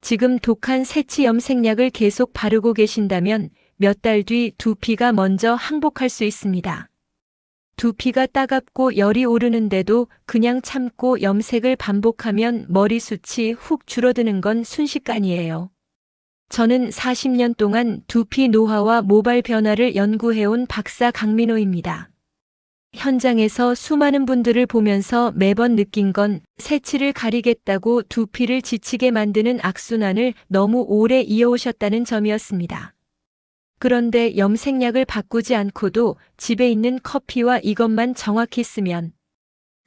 지금 독한 세치 염색약을 계속 바르고 계신다면 몇 달 뒤 두피가 먼저 항복할 수 있습니다. 두피가 따갑고 열이 오르는데도 그냥 참고 염색을 반복하면 머리숱이 훅 줄어드는 건 순식간이에요. 저는 40년 동안 두피 노화와 모발 변화를 연구해온 박사 강민호입니다. 현장에서 수많은 분들을 보면서 매번 느낀 건 새치를 가리겠다고 두피를 지치게 만드는 악순환을 너무 오래 이어오셨다는 점이었습니다. 그런데 염색약을 바꾸지 않고도 집에 있는 커피와 이것만 정확히 쓰면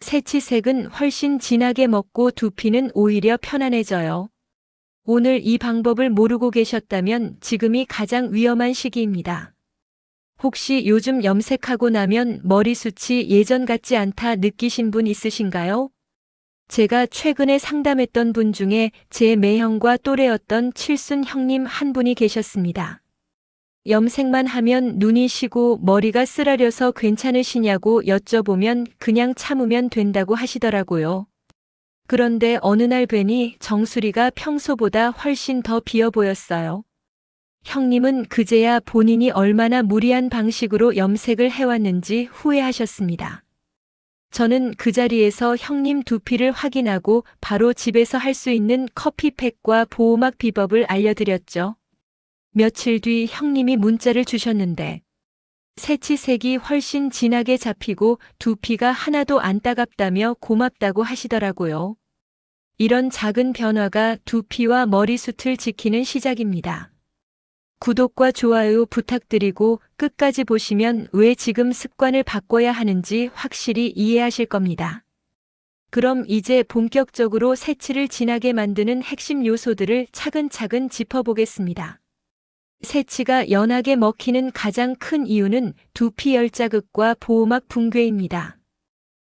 새치색은 훨씬 진하게 먹고 두피는 오히려 편안해져요. 오늘 이 방법을 모르고 계셨다면 지금이 가장 위험한 시기입니다. 혹시 요즘 염색하고 나면 머리숱이 예전 같지 않다 느끼신 분 있으신가요? 제가 최근에 상담했던 분 중에 제 매형과 또래였던 칠순 형님 한 분이 계셨습니다. 염색만 하면 눈이 쉬고 머리가 쓰라려서 괜찮으시냐고 여쭤보면 그냥 참으면 된다고 하시더라고요. 그런데 어느 날 뵈니 정수리가 평소보다 훨씬 더 비어 보였어요. 형님은 그제야 본인이 얼마나 무리한 방식으로 염색을 해왔는지 후회하셨습니다. 저는 그 자리에서 형님 두피를 확인하고 바로 집에서 할 수 있는 커피팩과 보호막 비법을 알려드렸죠. 며칠 뒤 형님이 문자를 주셨는데 새치색이 훨씬 진하게 잡히고 두피가 하나도 안 따갑다며 고맙다고 하시더라고요. 이런 작은 변화가 두피와 머리숱을 지키는 시작입니다. 구독과 좋아요 부탁드리고 끝까지 보시면 왜 지금 습관을 바꿔야 하는지 확실히 이해하실 겁니다. 그럼 이제 본격적으로 새치를 진하게 만드는 핵심 요소들을 차근차근 짚어보겠습니다. 새치가 연하게 먹히는 가장 큰 이유는 두피 열자극과 보호막 붕괴입니다.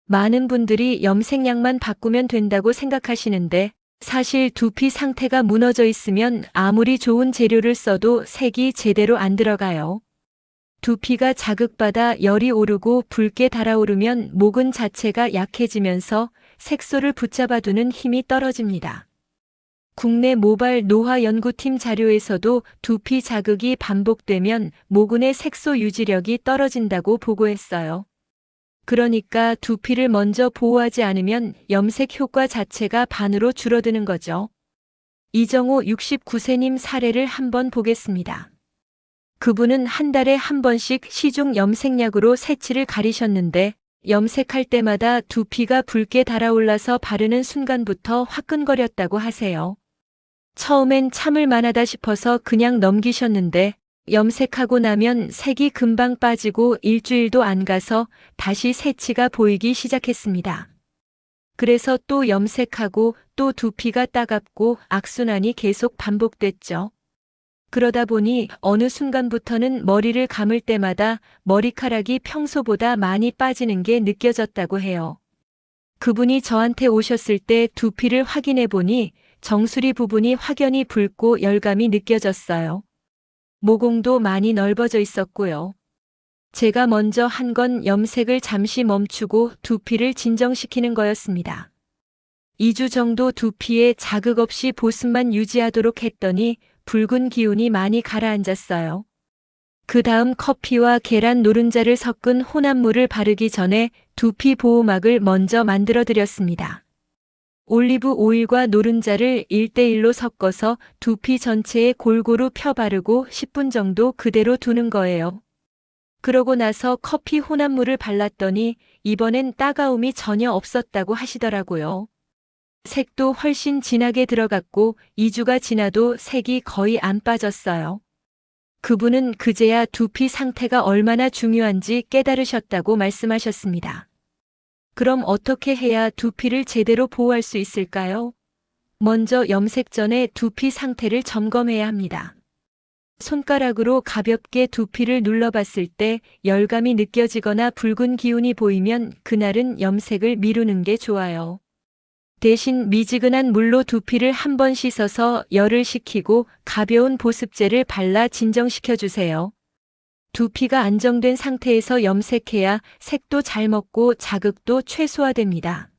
많은 분들이 염색약만 바꾸면 된다고 생각하시는데 사실 두피 상태가 무너져 있으면 아무리 좋은 재료를 써도 색이 제대로 안 들어가요. 두피가 자극받아 열이 오르고 붉게 달아오르면 모근 자체가 약해지면서 색소를 붙잡아두는 힘이 떨어집니다. 국내 모발 노화 연구팀 자료에서도 두피 자극이 반복되면 모근의 색소 유지력이 떨어진다고 보고했어요. 그러니까 두피를 먼저 보호하지 않으면 염색 효과 자체가 반으로 줄어드는 거죠. 이정호 69세님 사례를 한번 보겠습니다. 그분은 한 달에 한 번씩 시중 염색약으로 새치를 가리셨는데 염색할 때마다 두피가 붉게 달아올라서 바르는 순간부터 화끈거렸다고 하세요. 처음엔 참을 만하다 싶어서 그냥 넘기셨는데 염색하고 나면 색이 금방 빠지고 일주일도 안 가서 다시 새치가 보이기 시작했습니다. 그래서 또 염색하고 또 두피가 따갑고 악순환이 계속 반복됐죠. 그러다 보니 어느 순간부터는 머리를 감을 때마다 머리카락이 평소보다 많이 빠지는 게 느껴졌다고 해요. 그분이 저한테 오셨을 때 두피를 확인해 보니 정수리 부분이 확연히 붉고 열감이 느껴졌어요. 모공도 많이 넓어져 있었고요. 제가 먼저 한 건 염색을 잠시 멈추고 두피를 진정시키는 거였습니다. 2주 정도 두피에 자극 없이 보습만 유지하도록 했더니 붉은 기운이 많이 가라앉았어요. 그 다음 커피와 계란 노른자를 섞은 혼합물을 바르기 전에 두피 보호막을 먼저 만들어 드렸습니다. 올리브 오일과 노른자를 1대1로 섞어서 두피 전체에 골고루 펴 바르고 10분 정도 그대로 두는 거예요. 그러고 나서 커피 혼합물을 발랐더니 이번엔 따가움이 전혀 없었다고 하시더라고요. 색도 훨씬 진하게 들어갔고 2주가 지나도 색이 거의 안 빠졌어요. 그분은 그제야 두피 상태가 얼마나 중요한지 깨달으셨다고 말씀하셨습니다. 그럼 어떻게 해야 두피를 제대로 보호할 수 있을까요? 먼저 염색 전에 두피 상태를 점검해야 합니다. 손가락으로 가볍게 두피를 눌러봤을 때 열감이 느껴지거나 붉은 기운이 보이면 그날은 염색을 미루는 게 좋아요. 대신 미지근한 물로 두피를 한번 씻어서 열을 식히고 가벼운 보습제를 발라 진정시켜 주세요. 두피가 안정된 상태에서 염색해야 색도 잘 먹고 자극도 최소화됩니다.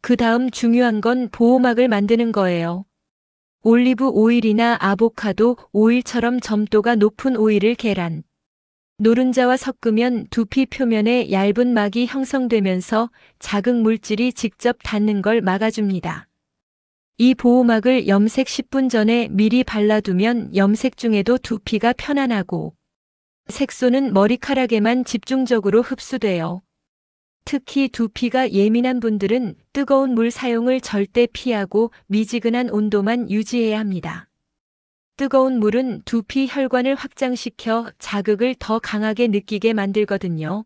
그 다음 중요한 건 보호막을 만드는 거예요. 올리브 오일이나 아보카도 오일처럼 점도가 높은 오일을 계란, 노른자와 섞으면 두피 표면에 얇은 막이 형성되면서 자극 물질이 직접 닿는 걸 막아줍니다. 이 보호막을 염색 10분 전에 미리 발라두면 염색 중에도 두피가 편안하고 색소는 머리카락에만 집중적으로 흡수돼요. 특히 두피가 예민한 분들은 뜨거운 물 사용을 절대 피하고 미지근한 온도만 유지해야 합니다. 뜨거운 물은 두피 혈관을 확장시켜 자극을 더 강하게 느끼게 만들거든요.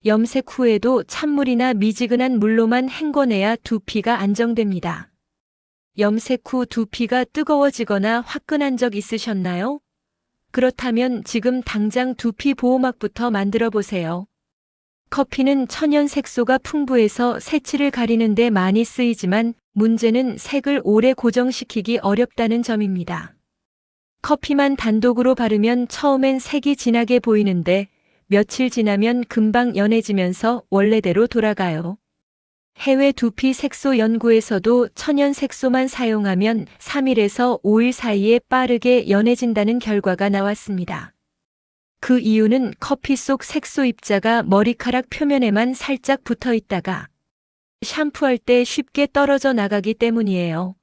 염색 후에도 찬물이나 미지근한 물로만 헹궈내야 두피가 안정됩니다. 염색 후 두피가 뜨거워지거나 화끈한 적 있으셨나요? 그렇다면 지금 당장 두피 보호막부터 만들어 보세요. 커피는 천연 색소가 풍부해서 색칠을 가리는 데 많이 쓰이지만 문제는 색을 오래 고정시키기 어렵다는 점입니다. 커피만 단독으로 바르면 처음엔 색이 진하게 보이는데 며칠 지나면 금방 연해지면서 원래대로 돌아가요. 해외 두피 색소 연구에서도 천연 색소만 사용하면 3일에서 5일 사이에 빠르게 연해진다는 결과가 나왔습니다. 그 이유는 커피 속 색소 입자가 머리카락 표면에만 살짝 붙어 있다가 샴푸할 때 쉽게 떨어져 나가기 때문이에요.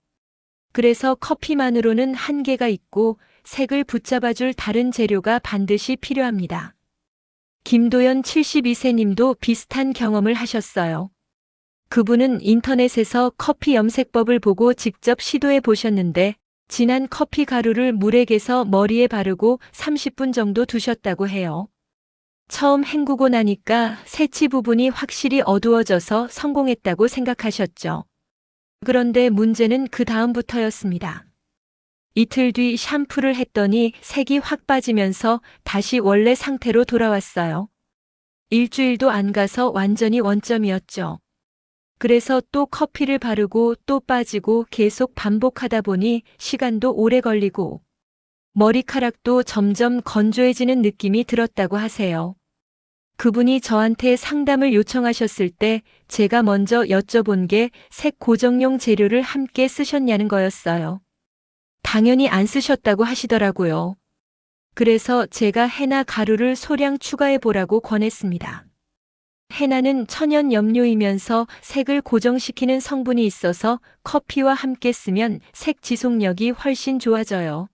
그래서 커피만으로는 한계가 있고 색을 붙잡아줄 다른 재료가 반드시 필요합니다. 김도연 72세 님도 비슷한 경험을 하셨어요. 그분은 인터넷에서 커피 염색법을 보고 직접 시도해 보셨는데 진한 커피 가루를 물에 개서 머리에 바르고 30분 정도 두셨다고 해요. 처음 헹구고 나니까 새치 부분이 확실히 어두워져서 성공했다고 생각하셨죠. 그런데 문제는 그 다음부터였습니다. 이틀 뒤 샴푸를 했더니 색이 확 빠지면서 다시 원래 상태로 돌아왔어요. 일주일도 안 가서 완전히 원점이었죠. 그래서 또 커피를 바르고 또 빠지고 계속 반복하다 보니 시간도 오래 걸리고 머리카락도 점점 건조해지는 느낌이 들었다고 하세요. 그분이 저한테 상담을 요청하셨을 때 제가 먼저 여쭤본 게 색 고정용 재료를 함께 쓰셨냐는 거였어요. 당연히 안 쓰셨다고 하시더라고요. 그래서 제가 헤나 가루를 소량 추가해 보라고 권했습니다. 헤나는 천연 염료이면서 색을 고정시키는 성분이 있어서 커피와 함께 쓰면 색 지속력이 훨씬 좋아져요.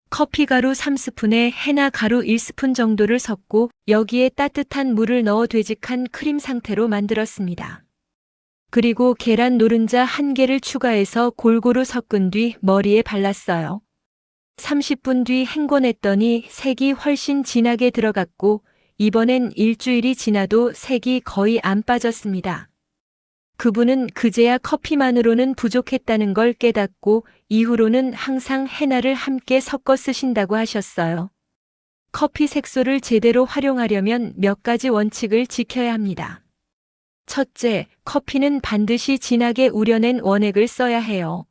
커피 가루 3스푼에 헤나 가루 1스푼 정도를 섞고 여기에 따뜻한 물을 넣어 되직한 크림 상태로 만들었습니다. 그리고 계란 노른자 1개를 추가해서 골고루 섞은 뒤 머리에 발랐어요. 30분 뒤 헹궈냈더니 색이 훨씬 진하게 들어갔고 이번엔 일주일이 지나도 색이 거의 안 빠졌습니다. 그분은 그제야 커피만으로는 부족했다는 걸 깨닫고 이후로는 항상 헤나를 함께 섞어 쓰신다고 하셨어요. 커피 색소를 제대로 활용하려면 몇 가지 원칙을 지켜야 합니다. 첫째, 커피는 반드시 진하게 우려낸 원액을 써야 해요.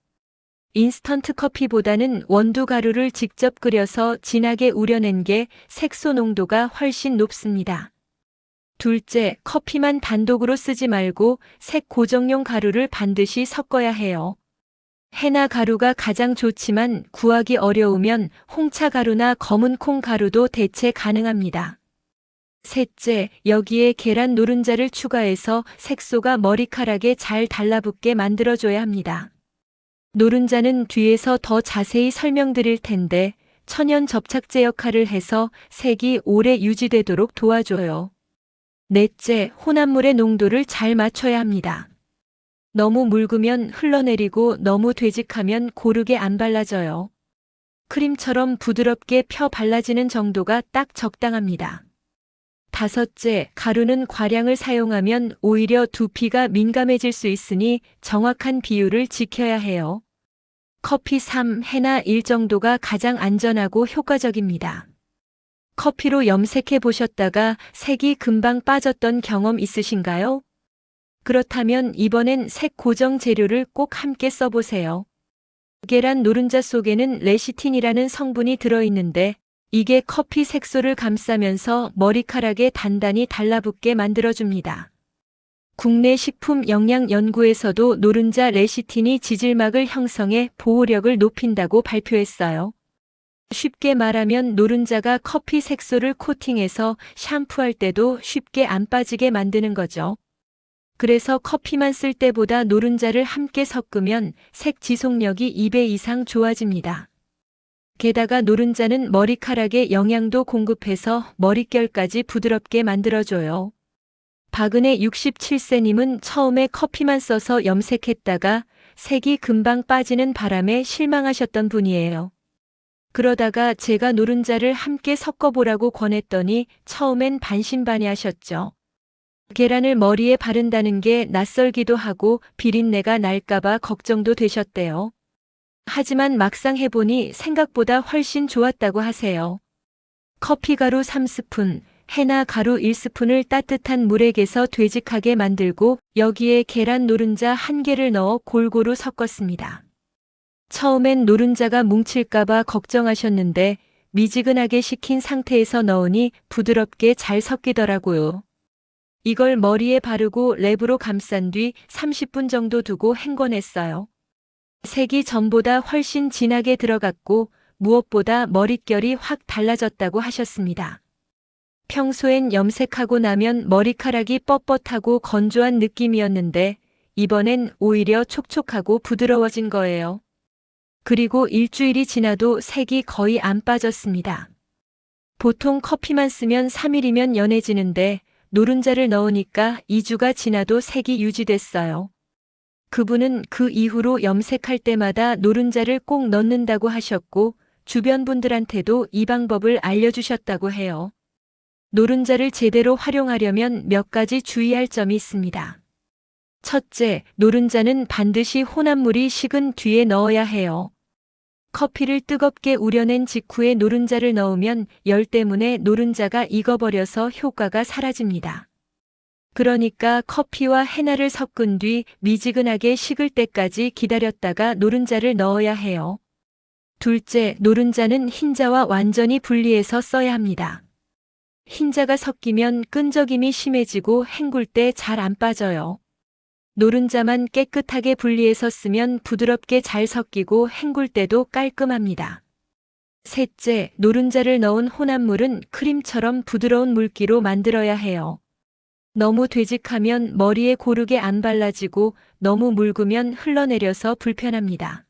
인스턴트 커피보다는 원두 가루를 직접 끓여서 진하게 우려낸 게 색소 농도가 훨씬 높습니다. 둘째, 커피만 단독으로 쓰지 말고 색 고정용 가루를 반드시 섞어야 해요. 헤나 가루가 가장 좋지만 구하기 어려우면 홍차 가루나 검은 콩 가루도 대체 가능합니다. 셋째, 여기에 계란 노른자를 추가해서 색소가 머리카락에 잘 달라붙게 만들어줘야 합니다. 노른자는 뒤에서 더 자세히 설명드릴 텐데 천연 접착제 역할을 해서 색이 오래 유지되도록 도와줘요. 넷째, 혼합물의 농도를 잘 맞춰야 합니다. 너무 묽으면 흘러내리고 너무 되직하면 고르게 안 발라져요. 크림처럼 부드럽게 펴 발라지는 정도가 딱 적당합니다. 다섯째, 가루는 과량을 사용하면 오히려 두피가 민감해질 수 있으니 정확한 비율을 지켜야 해요. 커피 3, 헤나 1 정도가 가장 안전하고 효과적입니다. 커피로 염색해 보셨다가 색이 금방 빠졌던 경험 있으신가요? 그렇다면 이번엔 색 고정 재료를 꼭 함께 써보세요. 계란 노른자 속에는 레시틴이라는 성분이 들어있는데 이게 커피 색소를 감싸면서 머리카락에 단단히 달라붙게 만들어줍니다. 국내 식품영양연구에서도 노른자 레시틴이 지질막을 형성해 보호력을 높인다고 발표했어요. 쉽게 말하면 노른자가 커피 색소를 코팅해서 샴푸할 때도 쉽게 안 빠지게 만드는 거죠. 그래서 커피만 쓸 때보다 노른자를 함께 섞으면 색 지속력이 2배 이상 좋아집니다. 게다가 노른자는 머리카락에 영양도 공급해서 머릿결까지 부드럽게 만들어줘요. 박은혜 67세님은 처음에 커피만 써서 염색했다가 색이 금방 빠지는 바람에 실망하셨던 분이에요. 그러다가 제가 노른자를 함께 섞어보라고 권했더니 처음엔 반신반의하셨죠. 계란을 머리에 바른다는 게 낯설기도 하고 비린내가 날까봐 걱정도 되셨대요. 하지만 막상 해보니 생각보다 훨씬 좋았다고 하세요. 커피가루 3스푼, 해나 가루 1스푼을 따뜻한 물에 개서 되직하게 만들고 여기에 계란 노른자 1개를 넣어 골고루 섞었습니다. 처음엔 노른자가 뭉칠까봐 걱정하셨는데 미지근하게 식힌 상태에서 넣으니 부드럽게 잘 섞이더라고요. 이걸 머리에 바르고 랩으로 감싼 뒤 30분 정도 두고 헹궈냈어요. 색이 전보다 훨씬 진하게 들어갔고 무엇보다 머릿결이 확 달라졌다고 하셨습니다. 평소엔 염색하고 나면 머리카락이 뻣뻣하고 건조한 느낌이었는데 이번엔 오히려 촉촉하고 부드러워진 거예요. 그리고 일주일이 지나도 색이 거의 안 빠졌습니다. 보통 커피만 쓰면 3일이면 연해지는데 노른자를 넣으니까 2주가 지나도 색이 유지됐어요. 그분은 그 이후로 염색할 때마다 노른자를 꼭 넣는다고 하셨고 주변 분들한테도 이 방법을 알려주셨다고 해요. 노른자를 제대로 활용하려면 몇 가지 주의할 점이 있습니다. 첫째, 노른자는 반드시 혼합물이 식은 뒤에 넣어야 해요. 커피를 뜨겁게 우려낸 직후에 노른자를 넣으면 열 때문에 노른자가 익어버려서 효과가 사라집니다. 그러니까 커피와 해나를 섞은 뒤 미지근하게 식을 때까지 기다렸다가 노른자를 넣어야 해요. 둘째, 노른자는 흰자와 완전히 분리해서 써야 합니다. 흰자가 섞이면 끈적임이 심해지고 헹굴 때 잘 안 빠져요. 노른자만 깨끗하게 분리해서 쓰면 부드럽게 잘 섞이고 헹굴 때도 깔끔합니다. 셋째, 노른자를 넣은 혼합물은 크림처럼 부드러운 물기로 만들어야 해요. 너무 되직하면 머리에 고르게 안 발라지고 너무 묽으면 흘러내려서 불편합니다.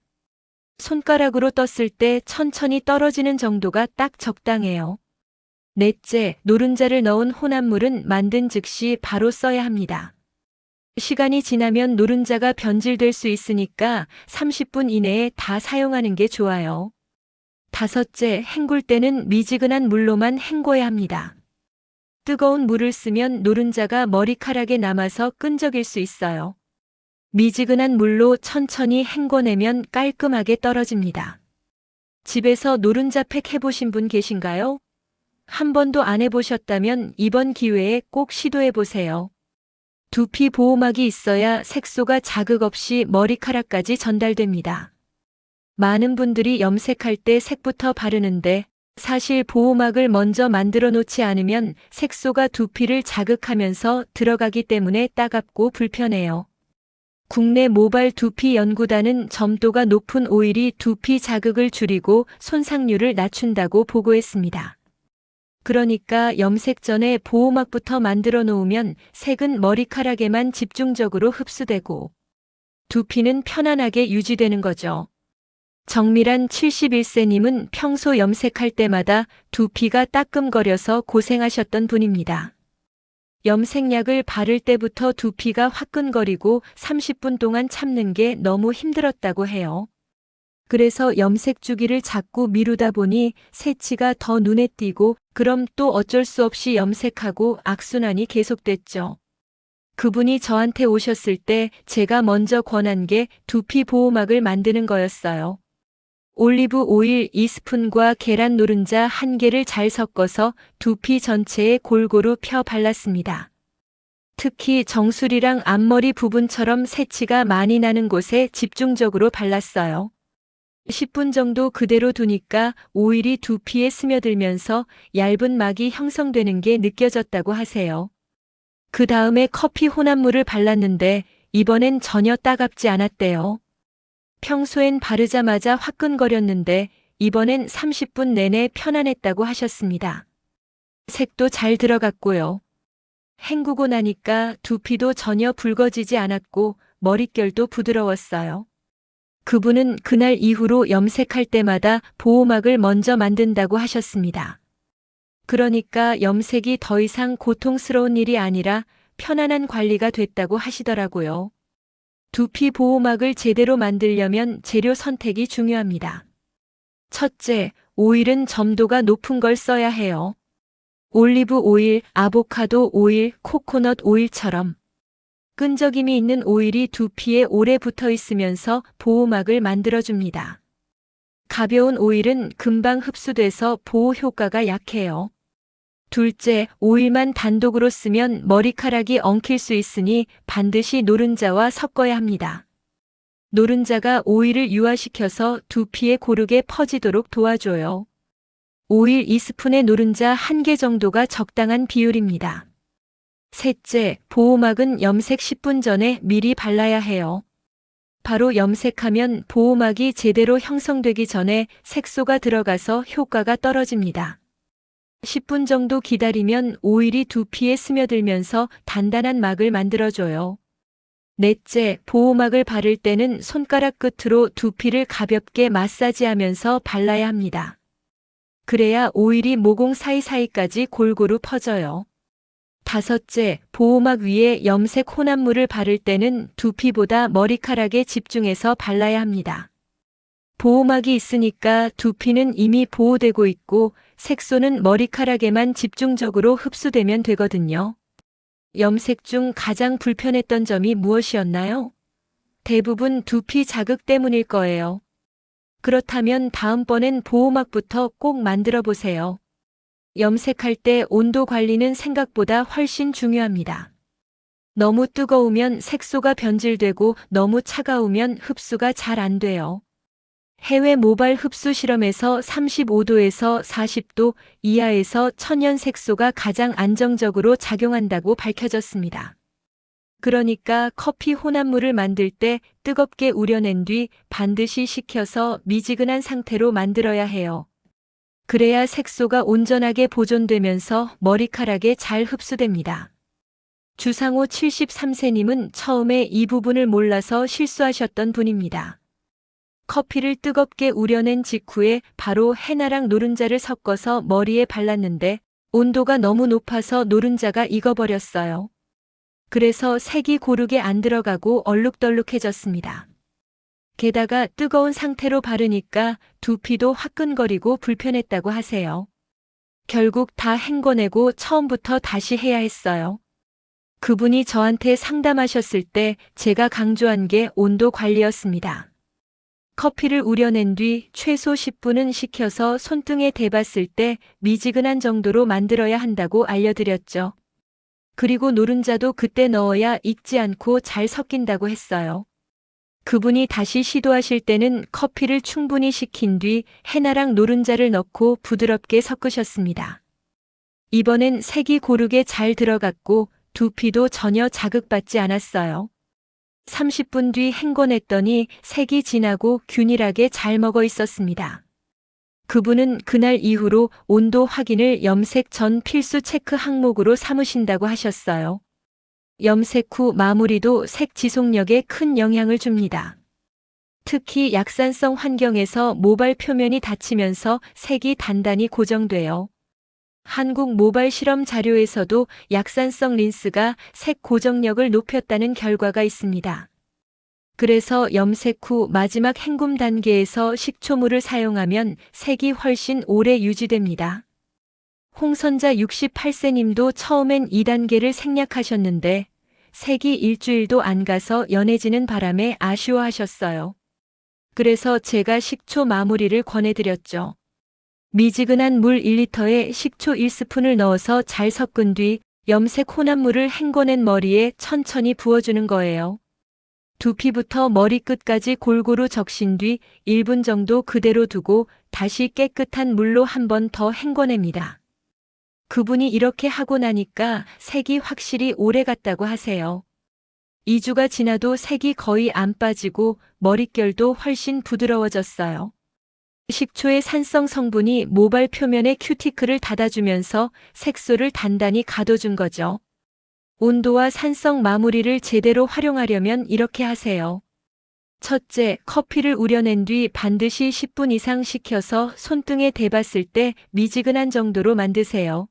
손가락으로 떴을 때 천천히 떨어지는 정도가 딱 적당해요. 넷째, 노른자를 넣은 혼합물은 만든 즉시 바로 써야 합니다. 시간이 지나면 노른자가 변질될 수 있으니까 30분 이내에 다 사용하는 게 좋아요. 다섯째, 헹굴 때는 미지근한 물로만 헹궈야 합니다. 뜨거운 물을 쓰면 노른자가 머리카락에 남아서 끈적일 수 있어요. 미지근한 물로 천천히 헹궈내면 깔끔하게 떨어집니다. 집에서 노른자팩 해보신 분 계신가요? 한 번도 안 해보셨다면 이번 기회에 꼭 시도해보세요. 두피 보호막이 있어야 색소가 자극 없이 머리카락까지 전달됩니다. 많은 분들이 염색할 때 색부터 바르는데 사실 보호막을 먼저 만들어 놓지 않으면 색소가 두피를 자극하면서 들어가기 때문에 따갑고 불편해요. 국내 모발 두피 연구단은 점도가 높은 오일이 두피 자극을 줄이고 손상률을 낮춘다고 보고했습니다. 그러니까 염색 전에 보호막부터 만들어 놓으면 색은 머리카락에만 집중적으로 흡수되고 두피는 편안하게 유지되는 거죠. 정미란 71세님은 평소 염색할 때마다 두피가 따끔거려서 고생하셨던 분입니다. 염색약을 바를 때부터 두피가 화끈거리고 30분 동안 참는 게 너무 힘들었다고 해요. 그래서 염색 주기를 자꾸 미루다 보니 새치가 더 눈에 띄고 그럼 또 어쩔 수 없이 염색하고 악순환이 계속됐죠. 그분이 저한테 오셨을 때 제가 먼저 권한 게 두피 보호막을 만드는 거였어요. 올리브 오일 2스푼과 계란 노른자 1개를 잘 섞어서 두피 전체에 골고루 펴 발랐습니다. 특히 정수리랑 앞머리 부분처럼 새치가 많이 나는 곳에 집중적으로 발랐어요. 10분 정도 그대로 두니까 오일이 두피에 스며들면서 얇은 막이 형성되는 게 느껴졌다고 하세요. 그 다음에 커피 혼합물을 발랐는데 이번엔 전혀 따갑지 않았대요. 평소엔 바르자마자 화끈거렸는데 이번엔 30분 내내 편안했다고 하셨습니다. 색도 잘 들어갔고요. 헹구고 나니까 두피도 전혀 붉어지지 않았고 머릿결도 부드러웠어요. 그분은 그날 이후로 염색할 때마다 보호막을 먼저 만든다고 하셨습니다. 그러니까 염색이 더 이상 고통스러운 일이 아니라 편안한 관리가 됐다고 하시더라고요. 두피 보호막을 제대로 만들려면 재료 선택이 중요합니다. 첫째, 오일은 점도가 높은 걸 써야 해요. 올리브 오일, 아보카도 오일, 코코넛 오일처럼 끈적임이 있는 오일이 두피에 오래 붙어 있으면서 보호막을 만들어줍니다. 가벼운 오일은 금방 흡수돼서 보호 효과가 약해요. 둘째, 오일만 단독으로 쓰면 머리카락이 엉킬 수 있으니 반드시 노른자와 섞어야 합니다. 노른자가 오일을 유화시켜서 두피에 고르게 퍼지도록 도와줘요. 오일 2스푼에 노른자 1개 정도가 적당한 비율입니다. 셋째, 보호막은 염색 10분 전에 미리 발라야 해요. 바로 염색하면 보호막이 제대로 형성되기 전에 색소가 들어가서 효과가 떨어집니다. 10분 정도 기다리면 오일이 두피에 스며들면서 단단한 막을 만들어줘요. 넷째, 보호막을 바를 때는 손가락 끝으로 두피를 가볍게 마사지하면서 발라야 합니다. 그래야 오일이 모공 사이사이까지 골고루 퍼져요. 다섯째, 보호막 위에 염색 혼합물을 바를 때는 두피보다 머리카락에 집중해서 발라야 합니다. 보호막이 있으니까 두피는 이미 보호되고 있고 색소는 머리카락에만 집중적으로 흡수되면 되거든요. 염색 중 가장 불편했던 점이 무엇이었나요? 대부분 두피 자극 때문일 거예요. 그렇다면 다음번엔 보호막부터 꼭 만들어 보세요. 염색할 때 온도 관리는 생각보다 훨씬 중요합니다. 너무 뜨거우면 색소가 변질되고 너무 차가우면 흡수가 잘 안 돼요. 해외 모발 흡수 실험에서 35도에서 40도 이하에서 천연 색소가 가장 안정적으로 작용한다고 밝혀졌습니다. 그러니까 커피 혼합물을 만들 때 뜨겁게 우려낸 뒤 반드시 식혀서 미지근한 상태로 만들어야 해요. 그래야 색소가 온전하게 보존되면서 머리카락에 잘 흡수됩니다. 주상호 73세님은 처음에 이 부분을 몰라서 실수하셨던 분입니다. 커피를 뜨겁게 우려낸 직후에 바로 해나랑 노른자를 섞어서 머리에 발랐는데 온도가 너무 높아서 노른자가 익어버렸어요. 그래서 색이 고르게 안 들어가고 얼룩덜룩해졌습니다. 게다가 뜨거운 상태로 바르니까 두피도 화끈거리고 불편했다고 하세요. 결국 다 헹궈내고 처음부터 다시 해야 했어요. 그분이 저한테 상담하셨을 때 제가 강조한 게 온도 관리였습니다. 커피를 우려낸 뒤 최소 10분은 식혀서 손등에 대봤을 때 미지근한 정도로 만들어야 한다고 알려드렸죠. 그리고 노른자도 그때 넣어야 익지 않고 잘 섞인다고 했어요. 그분이 다시 시도하실 때는 커피를 충분히 식힌 뒤 해나랑 노른자를 넣고 부드럽게 섞으셨습니다. 이번엔 색이 고르게 잘 들어갔고 두피도 전혀 자극받지 않았어요. 30분 뒤 헹궈냈더니 색이 진하고 균일하게 잘 먹어 있었습니다. 그분은 그날 이후로 온도 확인을 염색 전 필수 체크 항목으로 삼으신다고 하셨어요. 염색 후 마무리도 색 지속력에 큰 영향을 줍니다. 특히 약산성 환경에서 모발 표면이 닫히면서 색이 단단히 고정돼요. 한국 모발 실험 자료에서도 약산성 린스가 색 고정력을 높였다는 결과가 있습니다. 그래서 염색 후 마지막 헹굼 단계에서 식초물을 사용하면 색이 훨씬 오래 유지됩니다. 홍선자 68세님도 처음엔 2단계를 생략하셨는데 색이 일주일도 안 가서 연해지는 바람에 아쉬워하셨어요. 그래서 제가 식초 마무리를 권해드렸죠. 미지근한 물 1리터에 식초 1스푼을 넣어서 잘 섞은 뒤 염색 혼합물을 헹궈낸 머리에 천천히 부어주는 거예요. 두피부터 머리끝까지 골고루 적신 뒤 1분 정도 그대로 두고 다시 깨끗한 물로 한 번 더 헹궈냅니다. 그분이 이렇게 하고 나니까 색이 확실히 오래 갔다고 하세요. 2주가 지나도 색이 거의 안 빠지고 머릿결도 훨씬 부드러워졌어요. 식초의 산성 성분이 모발 표면의 큐티클을 닫아주면서 색소를 단단히 가둬준 거죠. 온도와 산성 마무리를 제대로 활용하려면 이렇게 하세요. 첫째, 커피를 우려낸 뒤 반드시 10분 이상 식혀서 손등에 대봤을 때 미지근한 정도로 만드세요.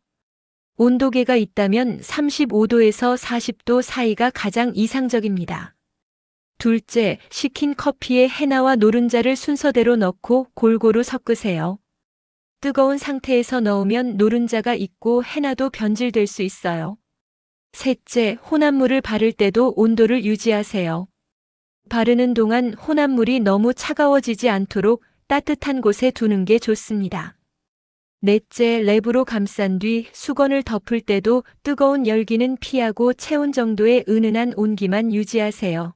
온도계가 있다면 35도에서 40도 사이가 가장 이상적입니다. 둘째, 식힌 커피에 해나와 노른자를 순서대로 넣고 골고루 섞으세요. 뜨거운 상태에서 넣으면 노른자가 익고 해나도 변질될 수 있어요. 셋째, 혼합물을 바를 때도 온도를 유지하세요. 바르는 동안 혼합물이 너무 차가워지지 않도록 따뜻한 곳에 두는 게 좋습니다. 넷째, 랩으로 감싼 뒤 수건을 덮을 때도 뜨거운 열기는 피하고 체온 정도의 은은한 온기만 유지하세요.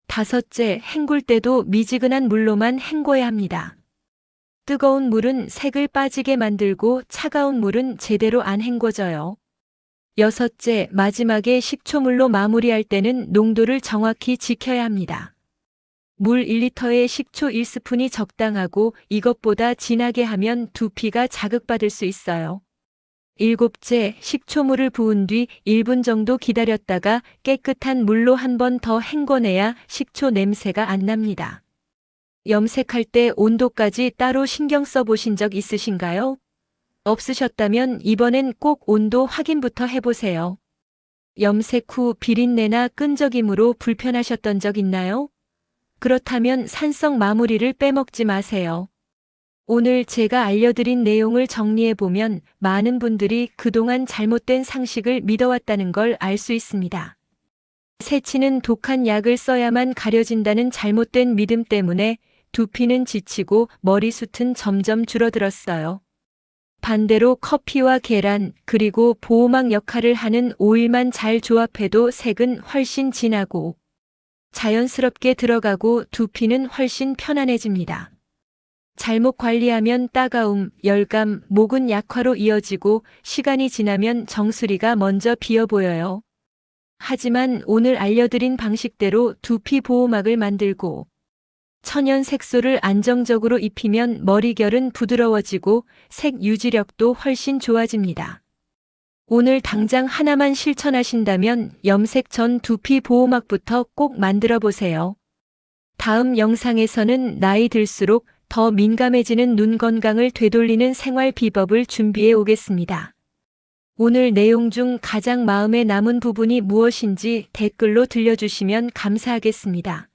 다섯째, 헹굴 때도 미지근한 물로만 헹궈야 합니다. 뜨거운 물은 색을 빠지게 만들고 차가운 물은 제대로 안 헹궈져요. 여섯째, 마지막에 식초물로 마무리할 때는 농도를 정확히 지켜야 합니다. 물 1리터에 식초 1스푼이 적당하고 이것보다 진하게 하면 두피가 자극받을 수 있어요. 일곱째, 식초물을 부은 뒤 1분 정도 기다렸다가 깨끗한 물로 한 번 더 헹궈내야 식초 냄새가 안 납니다. 염색할 때 온도까지 따로 신경 써보신 적 있으신가요? 없으셨다면 이번엔 꼭 온도 확인부터 해보세요. 염색 후 비린내나 끈적임으로 불편하셨던 적 있나요? 그렇다면 산성 마무리를 빼먹지 마세요. 오늘 제가 알려드린 내용을 정리해보면 많은 분들이 그동안 잘못된 상식을 믿어왔다는 걸 알 수 있습니다. 새치는 독한 약을 써야만 가려진다는 잘못된 믿음 때문에 두피는 지치고 머리숱은 점점 줄어들었어요. 반대로 커피와 계란 그리고 보호막 역할을 하는 오일만 잘 조합해도 색은 훨씬 진하고 자연스럽게 들어가고 두피는 훨씬 편안해집니다. 잘못 관리하면 따가움, 열감, 모근 약화로 이어지고 시간이 지나면 정수리가 먼저 비어 보여요. 하지만 오늘 알려드린 방식대로 두피 보호막을 만들고 천연 색소를 안정적으로 입히면 머리결은 부드러워지고 색 유지력도 훨씬 좋아집니다. 오늘 당장 하나만 실천하신다면 염색 전 두피 보호막부터 꼭 만들어 보세요. 다음 영상에서는 나이 들수록 더 민감해지는 눈 건강을 되돌리는 생활 비법을 준비해 오겠습니다. 오늘 내용 중 가장 마음에 남은 부분이 무엇인지 댓글로 들려주시면 감사하겠습니다.